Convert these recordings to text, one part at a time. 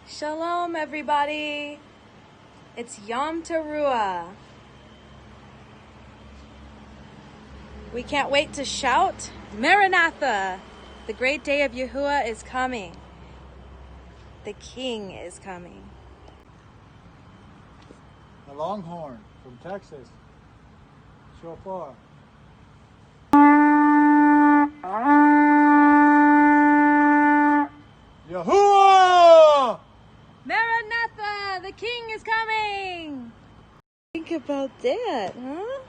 Shalom, everybody. It's Yom Taruah. We can't wait to shout, Maranatha! The great day of Yahuwah is coming. The King is coming. The Longhorn from Texas. Shofar. Yahuwah! Maranatha! The King is coming! Think about that, huh?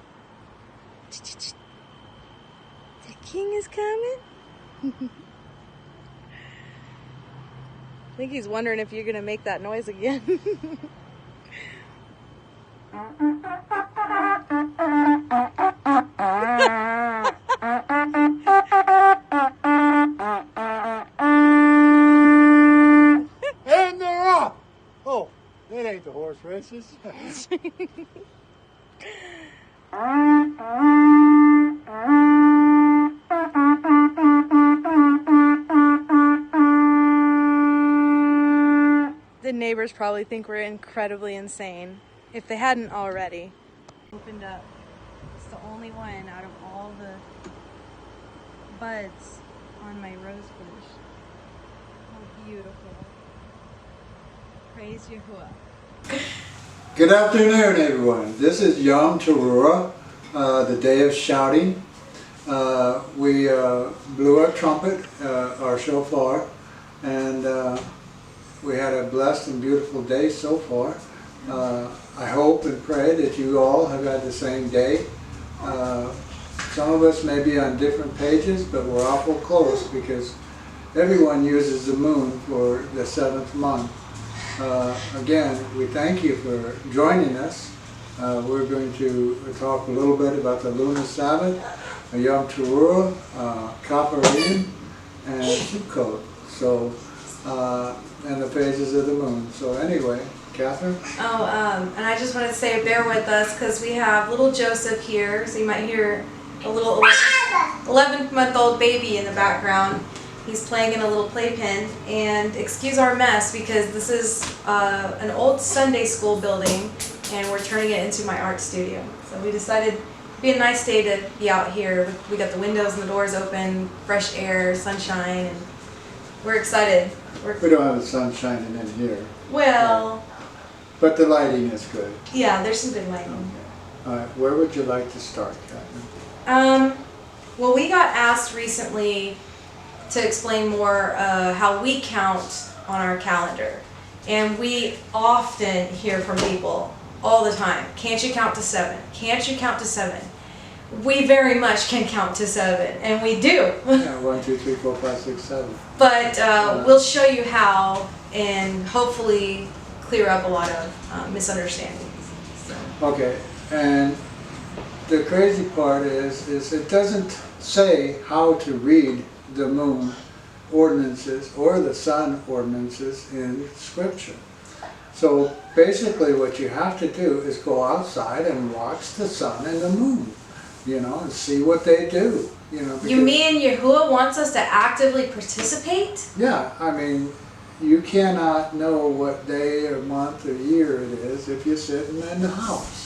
The King is coming? I think he's wondering if you're going to make that noise again. And they're off! Oh, that ain't the horse races. The neighbors probably think we're incredibly insane, if they hadn't already. Opened up. It's the only one out of all the buds on my rose bush. How beautiful. Praise Yahuwah. Good afternoon, everyone. This is Yom Taruah, the day of shouting. We blew our trumpet, our shofar, and we had a blessed and beautiful day so far. I hope and pray that you all have had the same day. Some of us may be on different pages, but we're awful close because everyone uses the moon for the 7th month. Again, we thank you for joining us. We're going to talk a little bit about the Lunar Sabbath, Yom Taruah, Kaparim, and Sukkot. So, and the phases of the moon. So anyway, Catherine? And I just wanted to say bear with us because we have little Joseph here, so you might hear a little 11-month-old baby in the background. He's playing in a little playpen, and excuse our mess because this is an old Sunday school building and we're turning it into my art studio. So we decided it'd be a nice day to be out here. We got the windows and the doors open, fresh air, sunshine, and we're excited. We don't have the sun shining in here. Well, but the lighting is good. yeah, there's some good lighting. Okay. All right, where would you like to start, Catherine? Well, we got asked recently to explain more how we count on our calendar. And we often hear from people all the time, can't you count to 7? Can't you count to 7? We very much can count to 7, and we do. Yeah, 1, 2, 3, 4, 5, 6, 7. But we'll show you how and hopefully clear up a lot of misunderstandings. So. Okay, and the crazy part is it doesn't say how to read the moon ordinances or the sun ordinances in Scripture. So basically what you have to do is go outside and watch the sun and the moon, you know, and see what they do. You mean Yahuwah wants us to actively participate? Yeah, I mean, you cannot know what day or month or year it is if you're sitting in the house.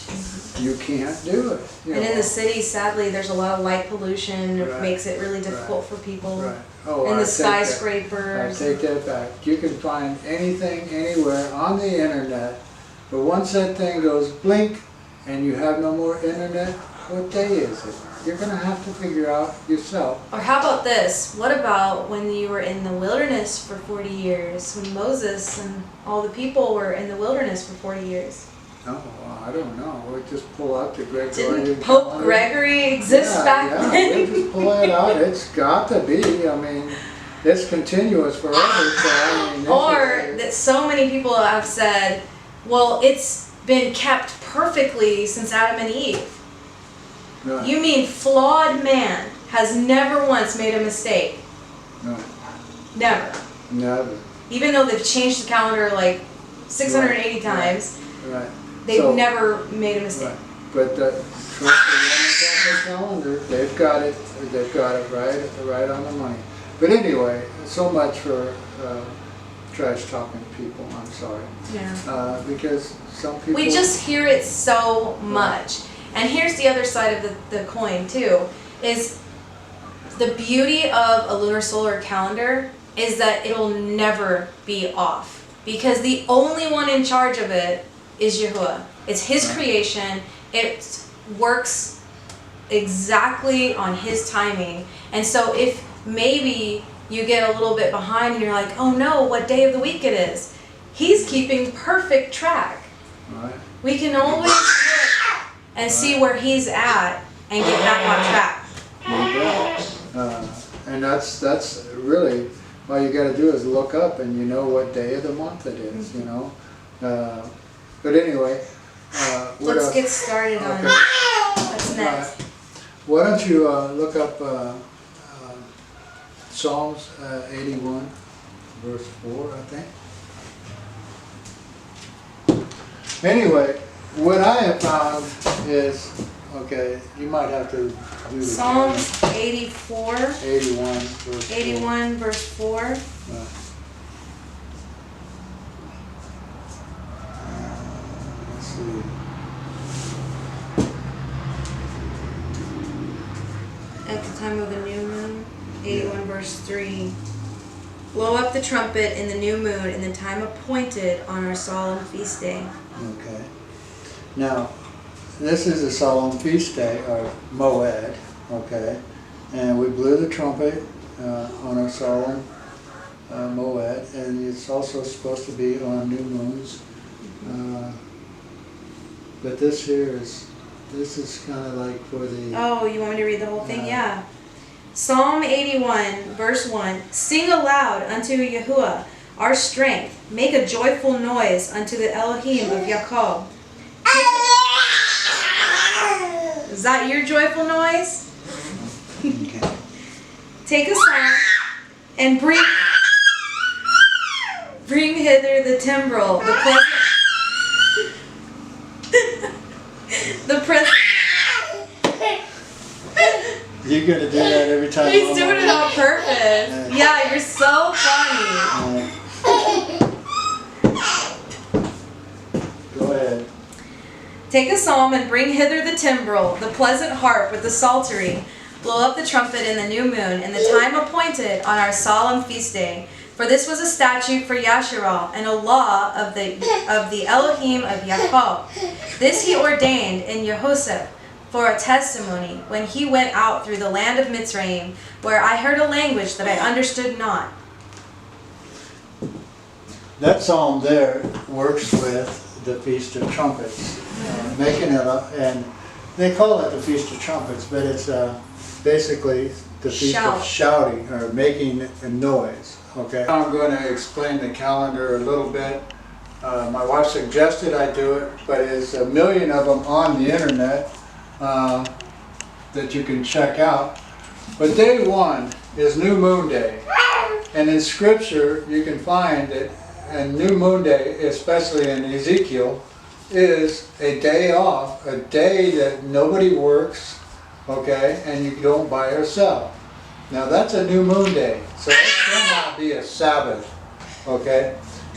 You can't do it. And in the city, sadly, there's a lot of light pollution. It Right. makes it really difficult for people. Right. Oh, And I the skyscrapers. I take that back. You can find anything, anywhere on the internet, but once that thing goes blink and you have no more internet, what day is it? You're going to have to figure out yourself. Or how about this? What about when you were in the wilderness for 40 years? When Moses and all the people were in the wilderness for 40 years? Oh, well, I don't know. We'll just pull out the Gregorian Didn't Pope calendar. Gregory exist back then? We'll just pull it out. It's got to be. I mean, it's continuous forever. So, I mean, Or that so many people have said, well, it's been kept perfectly since Adam and Eve. Right. You mean flawed man has never once made a mistake? Right. Never. Never. Even though they've changed the calendar like 680 times, Right. they've never made a mistake. Right. But the calendar, they've got it. They've got it right on the money. But anyway, so much for trash talking people, I'm sorry. Yeah. Because some people... We just hear it so much. And here's the other side of the coin too, is the beauty of a lunar solar calendar is that it'll never be off. Because the only one in charge of it is Yahuwah. It's his creation. It works exactly on his timing. And so if maybe you get a little bit behind and you're like, oh no, what day of the week it is, he's keeping perfect track. Right. We can always look and see where he's at and get back on track. And that's really all you got to do is look up and you know what day of the month it is, you know. But anyway, what Let's else? get started on Okay. what's next. Why don't you look up Psalms 81, verse 4, I think. Anyway, what I have found is, okay, you might have to do the Psalms 84, 81, verse 4. 81 verse 4. Let's see. At the time of the new moon, 81 verse 3. Blow up the trumpet in the new moon in the time appointed on our solemn feast day. Okay. Now, this is a solemn feast day, or Moed, okay? And we blew the trumpet on our solemn Moed, and it's also supposed to be on new moons. But this is kind of like for the... Oh, you want me to read the whole thing? Yeah. Psalm 81, verse 1. Sing aloud unto Yahuwah, our strength. Make a joyful noise unto the Elohim of Jacob. Is that your joyful noise? Okay. Take a song and bring hither the timbrel, the present. You're going to do that every time. He's doing it on purpose. Yeah, you're so funny. Go ahead. Take a psalm and bring hither the timbrel, the pleasant harp with the psaltery. Blow up the trumpet in the new moon, in the time appointed on our solemn feast day. For this was a statute for Yasharal, and a law of the Elohim of Jacob. This he ordained in Jehoshaphat for a testimony when he went out through the land of Mitzrayim, where I heard a language that I understood not. That psalm there works with the Feast of Trumpets, making it up, and they call it the Feast of Trumpets, but it's basically the Feast of Shouting, or making a noise. Okay. I'm going to explain the calendar a little bit. My wife suggested I do it, but there's a million of them on the internet that you can check out. But day one is New Moon Day, and in Scripture you can find that and New Moon Day, especially in Ezekiel, is a day off, a day that nobody works, okay, and you don't buy or sell. Now that's a New Moon Day, so it cannot be a Sabbath, okay?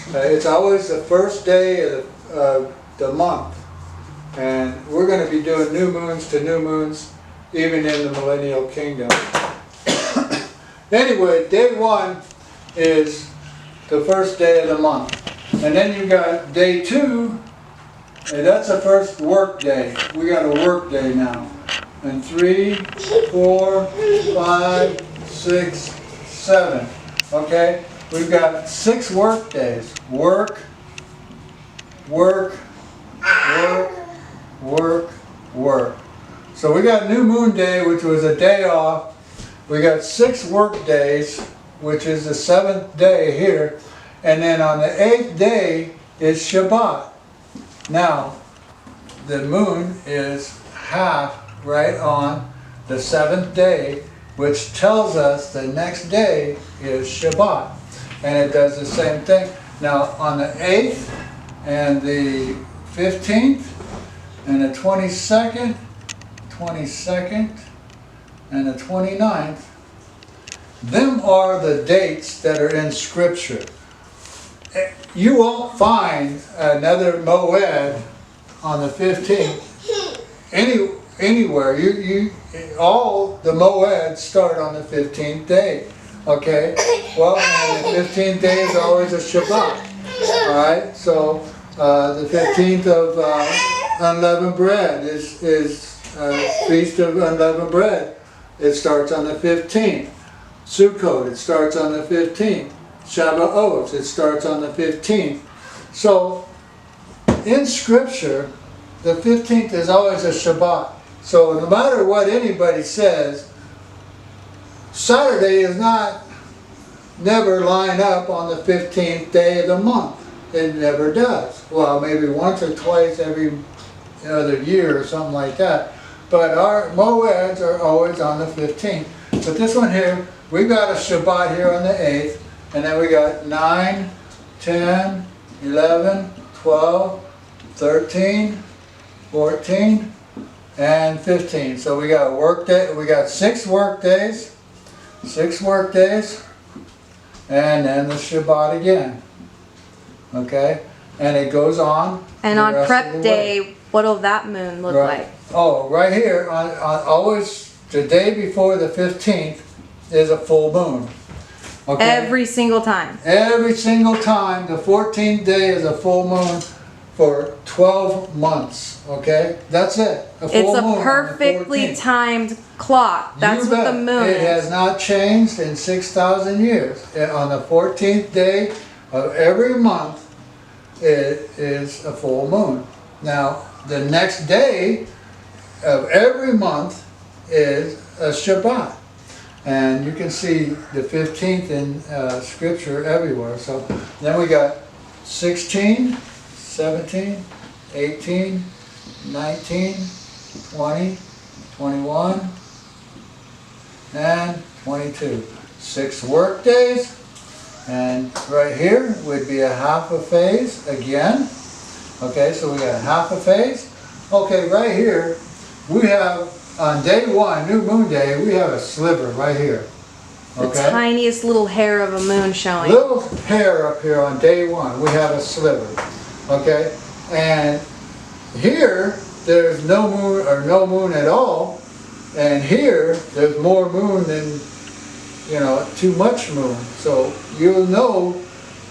It's always the first day of the month, and we're going to be doing new moons to new moons, even in the Millennial Kingdom. Anyway, day one is the first day of the month. And then you got day two, and that's the first work day. We got a work day now. And 3, 4, 5, 6, 7. Okay? We've got 6 work days. Work, work, work, work, work. So we got New Moon Day, which was a day off. We got 6 work days, which is the 7th day here. And then on the 8th day is Shabat. Now, the moon is half right on the 7th day, which tells us the next day is Shabat. And it does the same thing. Now, on the 8th and the 15th and the 22nd, and the 29th, them are the dates that are in Scripture. you won't find another moed on the 15th anywhere. All the moeds start on the 15th day. Okay? Well, and the 15th day is always a Shabbat. Alright? So the 15th of unleavened bread is Feast of Unleavened Bread. It starts on the 15th. Sukkot, it starts on the 15th. Shabat, it starts on the 15th. So, in Scripture, the 15th is always a Shabbat. So, no matter what anybody says, Saturday is never line up on the 15th day of the month. It never does. Well, maybe once or twice every other year or something like that. But our moeds are always on the 15th. But this one here, we've got a Shabbat here on the 8th. And then we got 9, 10, 11, 12, 13, 14, and 15. So we got work day. We got 6 work days, and then the Shabbat again. Okay, and it goes on. And on prep day, what'll that moon look like? Oh, right here on always the day before the 15th is a full moon. Okay. Every single time. Every single time, the 14th day is a full moon for 12 months. Okay, that's it. It's a perfectly timed clock. That's what the moon is. It has not changed in 6,000 years. On the 14th day of every month, it is a full moon. Now, the next day of every month is a Shabbat. And you can see the 15th in Scripture everywhere. So then we got 16, 17, 18, 19, 20, 21, and 22. 6 work days. And right here would be a half a phase again. Okay, so we got half a phase. Okay, right here we have on day 1, new moon day, we have a sliver right here. The tiniest little hair of a moon showing. Little hair up here on day 1, we have a sliver. Okay, and here there's no moon or no moon at all, and here there's more moon than too much moon. So you'll know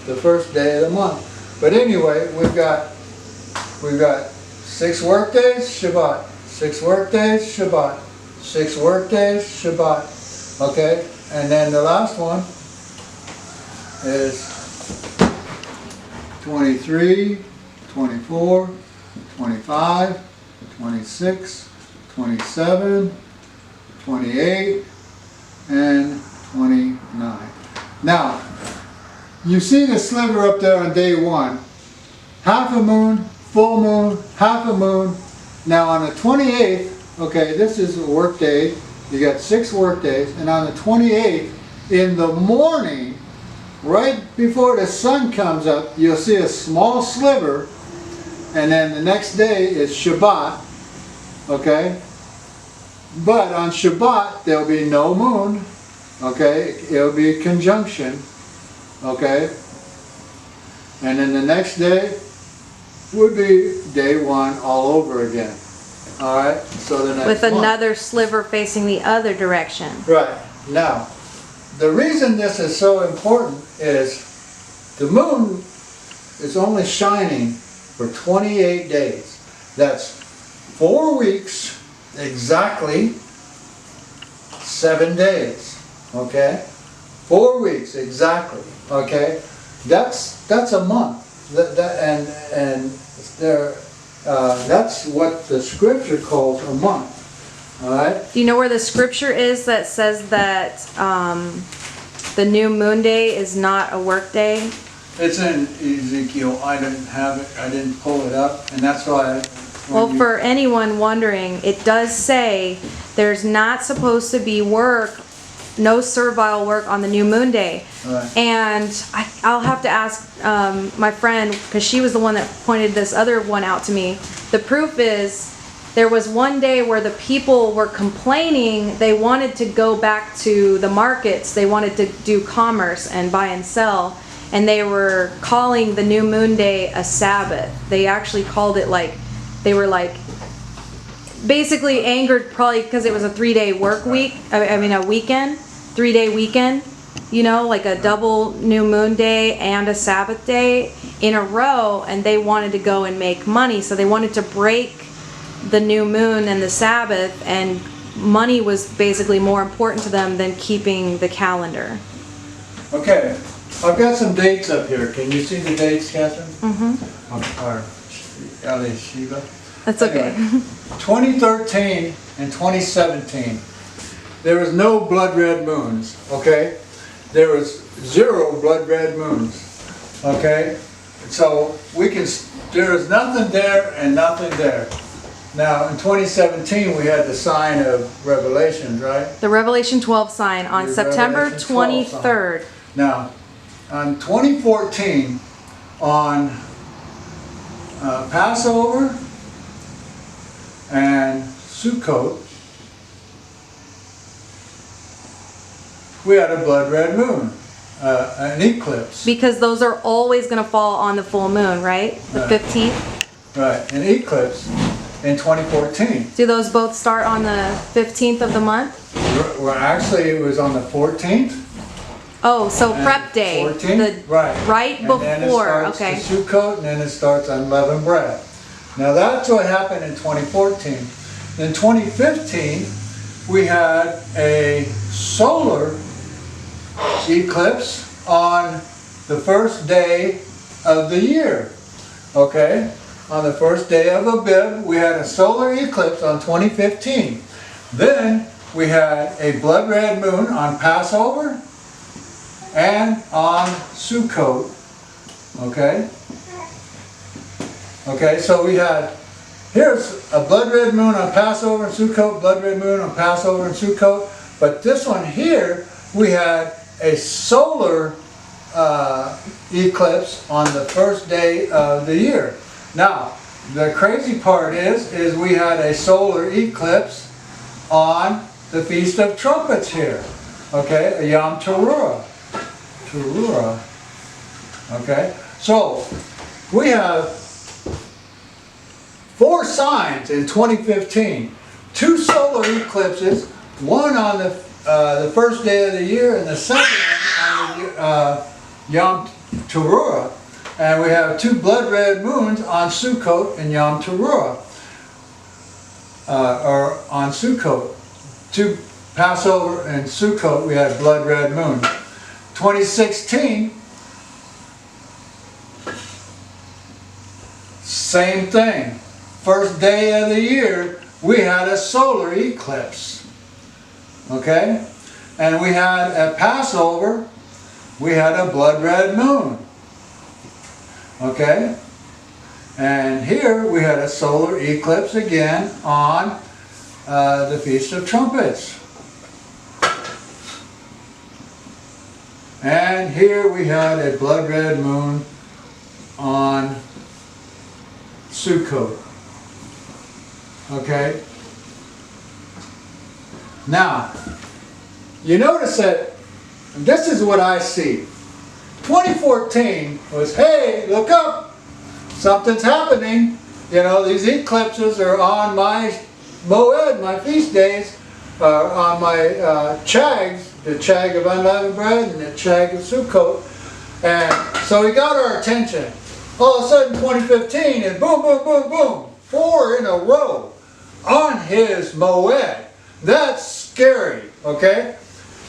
the first day of the month. But anyway, we've got 6 work days, Shabbat. 6 work days, Shabbat. 6 work days, Shabbat. Okay? And then the last one is 23, 24, 25, 26, 27, 28, and 29. Now, you see the sliver up there on day 1. Half a moon, full moon, half a moon. Now on the 28th, okay, this is a work day. You got 6 work days. And on the 28th, in the morning, right before the sun comes up, you'll see a small sliver. And then the next day is Shabbat. Okay? But on Shabbat, there'll be no moon. Okay? It'll be conjunction. Okay? And then the next day would be day 1 all over again. Alright? So the next with another sliver facing the other direction. Right. Now, the reason this is so important is the moon is only shining for 28 days. That's 4 weeks, exactly 7 days. Okay? 4 weeks, exactly. Okay? That's a month. That's what the Scripture calls a month. All right. Do you know where the Scripture is that says that the new moon day is not a work day? It's in Ezekiel. I didn't have it. I didn't pull it up, and that's why. Well, for anyone wondering, it does say there's not supposed to be work. No servile work on the new moon day. Right. And I'll have to ask my friend, because she was the one that pointed this other one out to me. The proof is there was one day where the people were complaining they wanted to go back to the markets. They wanted to do commerce and buy and sell. and they were calling the new moon day a Sabbath. They actually called it like, they were like, basically angered probably because it was a 3-day work week, I mean a weekend, 3-day weekend, you know, like a double new moon day and a Sabbath day in a row, and they wanted to go and make money, so they wanted to break the new moon and the Sabbath, and money was basically more important to them than keeping the calendar. Okay, I've got some dates up here. Can you see the dates, Catherine? Mm-hmm. Or Ali Shiva? That's okay. Anyway, 2013 and 2017, there was no blood red moons, okay? There was 0 blood red moons, okay? So we can, there is nothing there and nothing there. Now, in 2017, we had the sign of Revelations, right? The Revelation 12 sign on The September Revelation 12 sign. 23rd. Now, on 2014, on Passover and Sukkot, we had a blood red moon, an eclipse. Because those are always going to fall on the full moon, right? The Right. 15th. Right, an eclipse in 2014. Do those both start on the 15th of the month? Well, actually, it was on the 14th. Oh, so and prep day. 14th, right. Right And before, then it starts okay. the Sukkot, and then it starts unleavened bread. Now that's what happened in 2014. In 2015, we had a solar eclipse on the first day of the year. Okay? On the first day of Abib, we had a solar eclipse on 2015. Then we had a blood red moon on Passover and on Sukkot. Okay? Okay, so we had, here's a blood red moon on Passover and Sukkot, blood red moon on Passover and Sukkot, but this one here, we had a solar eclipse on the first day of the year. Now, the crazy part is we had a solar eclipse on the Feast of Trumpets here. Okay, a Yaum Taruah. Taruah. Okay, so we have 4 signs in 2015. 2 solar eclipses, one on the first day of the year and the second on the Yaum Taruah. And we have 2 blood red moons on Sukkot and Yaum Taruah. Or on Sukkot. 2 Passover and Sukkot, we had blood red moon. 2016, same thing. First day of the year, we had a solar eclipse. Okay? And we had at Passover, we had a blood red moon. Okay? And here we had a solar eclipse again on the Feast of Trumpets. And here we had a blood red moon on Sukkot. Okay? Now, you notice that this is what I see. 2014 was, hey, look up, something's happening. You know, these eclipses are on my moed, my feast days, on my chags, the chag of unleavened bread and the chag of Sukkot. And so he got our attention. All of a sudden, 2015, and boom, boom, boom, boom, 4 in a row on his moed. That's scary, okay?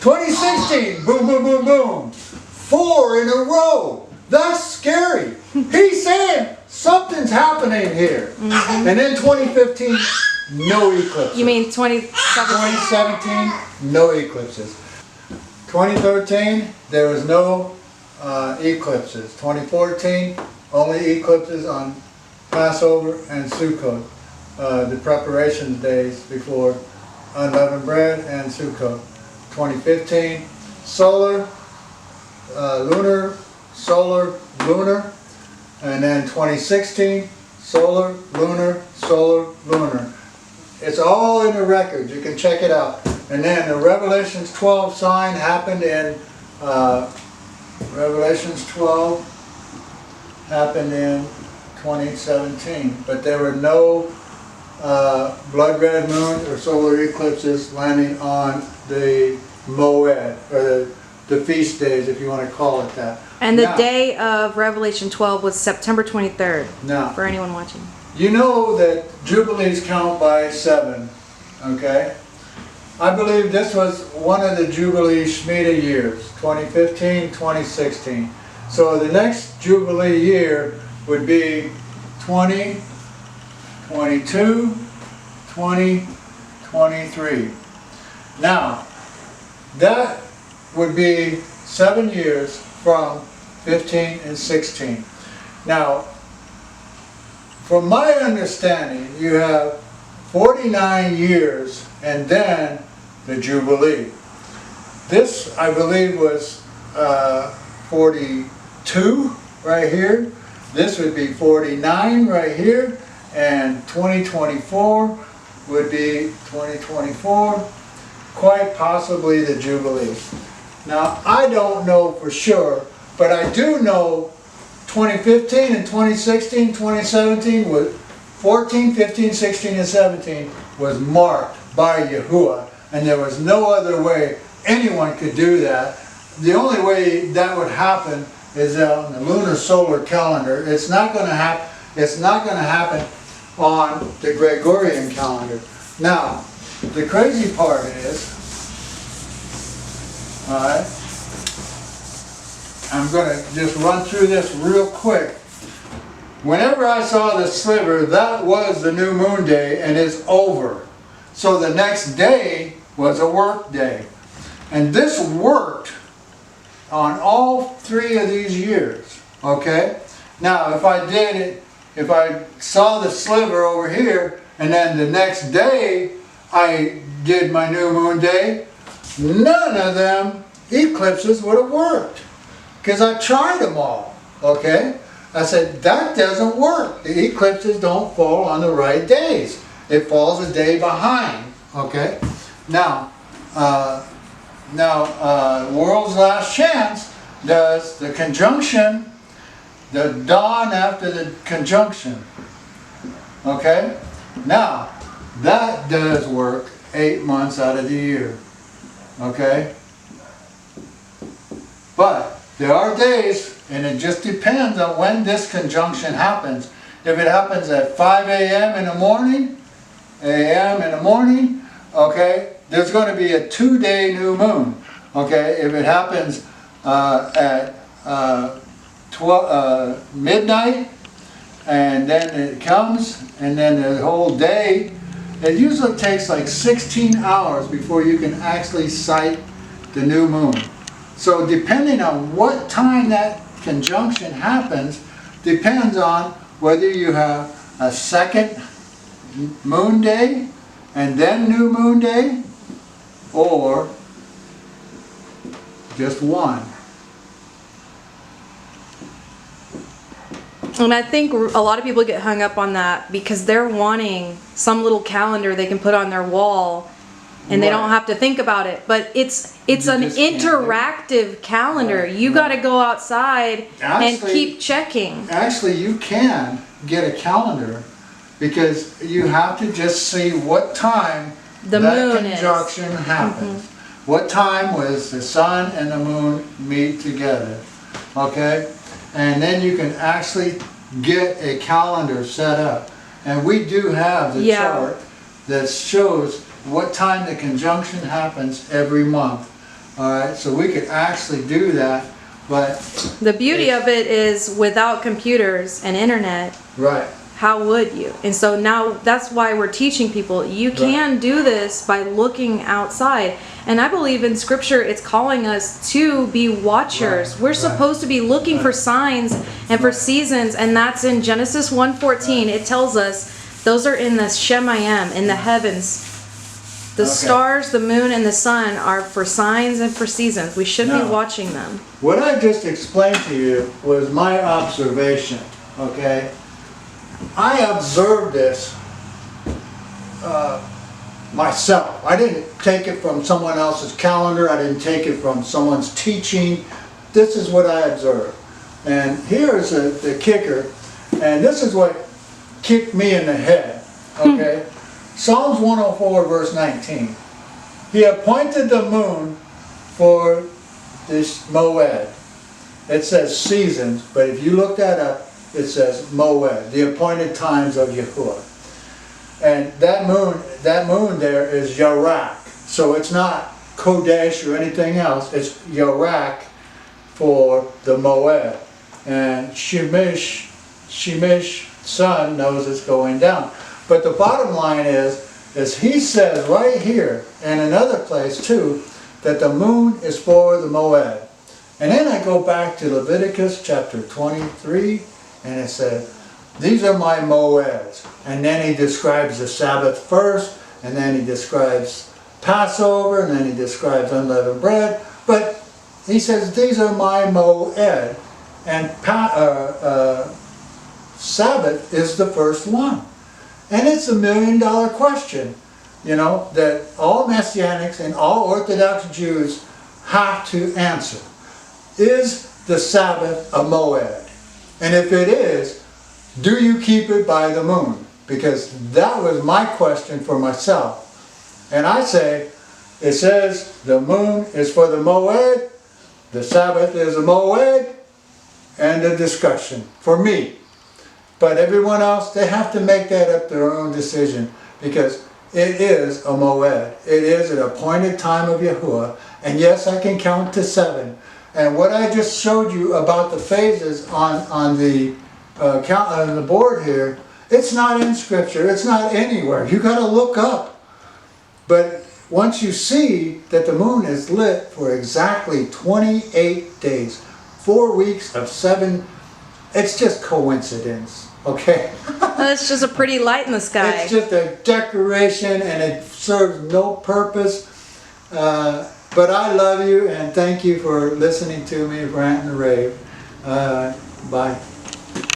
2016, boom, boom, boom, boom, 4 in a row. That's scary. He's saying something's happening here. Mm-hmm. And then 2015, no eclipses. You mean 2017? 2017, no eclipses. 2013, there was no eclipses. 2014, only eclipses on Passover and Sukkot, the preparation days before unleavened bread and Sukkot. 2015, solar, lunar, solar, lunar, and then 2016, solar, lunar, solar, lunar. It's all in the records. You can check it out. And then the Revelations 12 sign happened in Revelations 12 happened in 2017, but there were no blood red moons or solar eclipses landing on the Moed, or the feast days, if you want to call it that. And the day of Revelation 12 was September 23rd, now, for anyone watching. You know that Jubilees count by 7, okay? I believe this was one of the Jubilee Shemitah years, 2015, 2016. So the next Jubilee year would be 20, 22, 20, 23. Now, that would be 7 years from 15 and 16. Now, from my understanding, you have 49 years and then the Jubilee. This, I believe, was 42 right here. This would be 49 right here. And 2024 would be 2024, quite possibly the Jubilee. Now, I don't know for sure, but I do know 2015 and 2016, 2017 was 14, 15, 16, and 17 was marked by Yahuwah, and there was no other way anyone could do that. The only way that would happen is on the lunar solar calendar. It's not going to happen. It's not going to happen on the Gregorian calendar. Now, the crazy part is, all right, I'm going to just run through this real quick. Whenever I saw the sliver, that was the new moon day, and it's over. So the next day was a work day. And this worked on all 3 of these years, okay? Now, if I did it, if I saw the sliver over here, and then the next day I did my new moon day, none of them eclipses would have worked. Because I tried them all, okay? I said, that doesn't work. The eclipses don't fall on the right days. It falls a day behind, okay? Now, World's Last Chance does the conjunction, the dawn after the conjunction, okay? Now, that does work 8 months out of the year, okay? But there are days, and it just depends on when this conjunction happens. If it happens at 5 a.m. in the morning, okay, there's going to be a 2-day new moon. Okay, if it happens at 12, midnight, and then it comes, and then the whole day, it usually takes like 16 hours before you can actually sight the new moon. So depending on what time that conjunction happens, depends on whether you have a second moon day and then new moon day, or just one. And I think a lot of people get hung up on that because they're wanting some little calendar they can put on their wall and they don't have to think about it. But it's an interactive calendar. You got to go outside and keep checking. Actually, you can get a calendar because you have to just see what time the moon conjunction happens. What time was the sun and the moon meet together, okay? And then you can actually get a calendar set up. And we do have the chart that shows what time the conjunction happens every month. All right, so we could actually do that, but the beauty of it is without computers and internet, right? How would you? And so now that's why we're teaching people you can do this by looking outside. And I believe in scripture it's calling us to be watchers. We're supposed to be looking for signs and for seasons, and that's in Genesis 1:14. It tells us those are in the Shemayim, in the heavens. The stars, the moon, and the sun are for signs and for seasons. We should be watching them. What I just explained to you was my observation, okay? I observed this myself. I didn't take it from someone else's calendar. I didn't take it from someone's teaching. this is what I observed. And here's the kicker, and this is what kicked me in the head, okay? Psalms 104 verse 19. He appointed the moon for this moed. It says seasons, but if you look that up, it says moed, the appointed times of Yahuwah. And that moon there is Yarak. So it's not Kodesh or anything else. It's Yarak for the moed. And Shemesh, sun, knows it's going down. But the bottom line is he says right here, and another place too, that the moon is for the moed. And then I go back to Leviticus chapter 23, and it says, these are my moeds. And then he describes the Sabbath first, and then he describes Passover, and then he describes unleavened bread. But he says, these are my moed. And Sabbath is the first one. And it's $1 million question, you know, that all Messianics and all Orthodox Jews have to answer. Is the Sabbath a moed? And if it is, do you keep it by the moon? Because that was my question for myself. And I say, it says the moon is for the moed, the Sabbath is a moed, and a discussion for me. But everyone else, they have to make that up their own decision, because it is a moed. It is an appointed time of Yahuwah. And yes, I can count to 7. And what I just showed you about the phases on the board here, it's not in Scripture. It's not anywhere. You got to look up. But once you see that the moon is lit for exactly 28 days, 4 weeks of 7, it's just coincidence, okay? It's just a pretty light in the sky. It's just a decoration, and it serves no purpose. But I love you, and thank you for listening to me rant and rave. Bye.